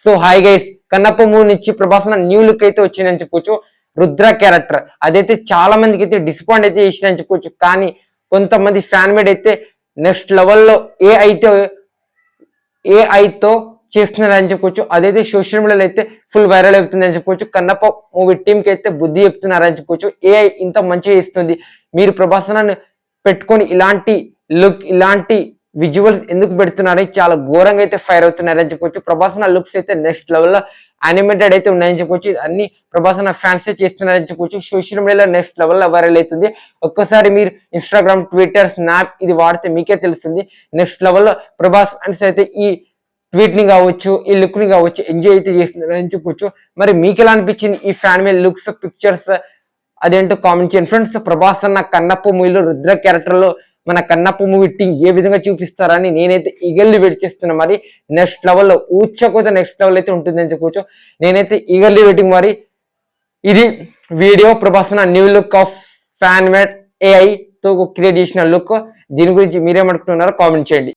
So hi guys, Kannappa movie నుంచి Prabhas new look అయితే వచ్చిందని చెప్పుకోవచ్చు. రుద్ర క్యారెక్టర్ అదైతే చాలా మందికి అయితే డిసప్పాయింట్ అయితే చేసిందని చెప్పుకోవచ్చు. కానీ కొంతమంది ఫ్యాన్ మేడ్ అయితే నెక్స్ట్ లెవెల్లో ఏఐతో చేస్తున్నారని చెప్పుకోవచ్చు. అదైతే సోషల్ మీడియాలో అయితే ఫుల్ వైరల్ అవుతుందని చెప్పుకోవచ్చు. కన్నప్ప మూవీ టీమ్ కి అయితే బుద్ధి చెప్తున్నారని చెప్పుకోవచ్చు. ఏఐ ఇంత మంచిగా ఇస్తుంది, మీరు ప్రభాస్ పెట్టుకొని ఇలాంటి లుక్ ఇలాంటి విజువల్స్ ఎందుకు పెడుతున్నారని చాలా ఘోరంగా అయితే ఫైర్ అవుతున్నారని చెప్పొచ్చు. ప్రభాస్ లుక్స్ అయితే నెక్స్ట్ లెవెల్లో యానిమేటెడ్ అయితే ఉన్నాయని చెప్పొచ్చు. అన్ని ప్రభాస్ ఫ్యాన్స్ చేస్తున్నారని చెప్పొచ్చు. సోషల్ మీడియాలో నెక్స్ట్ లెవెల్లో వైరల్ అవుతుంది. ఒక్కసారి మీరు ఇన్స్టాగ్రామ్, ట్విట్టర్, స్నాప్ ఇది వాడితే మీకే తెలుస్తుంది. నెక్స్ట్ లెవెల్లో ప్రభాస్ ఫ్యాన్స్ అయితే ఈ ట్వీట్ ని కావచ్చు, ఈ లుక్ ని కావచ్చు ఎంజాయ్ అయితే చేస్తున్నారని చెప్పొచ్చు. మరి మీకు ఎలా అనిపించింది ఈ ఫ్యాన్ మేడ్ లుక్స్, పిక్చర్స్ అదేంటో కామెంట్ చేయండి ఫ్రెండ్స్. ప్రభాస్ కన్నప్ప మూవీలో రుద్ర క్యారెక్టర్ లో మన కన్నప్ప మూవీ టీం ఏ విధంగా చూపిస్తారని నేనైతే ఈగర్లీ వెయిట్ చేస్తున్నా. మరి నెక్స్ట్ లెవెల్లో ఊచకపోతే నెక్స్ట్ లెవెల్ అయితే ఉంటుందని చెప్పవచ్చు. నేనైతే ఈగర్లీ వెయిటింగ్. మరి ఇది video Prabhas new look of fan made AI తో క్రియేట్ చేసిన లుక్. దీని గురించి మీరేమనుకుంటున్నారో కామెంట్ చేయండి.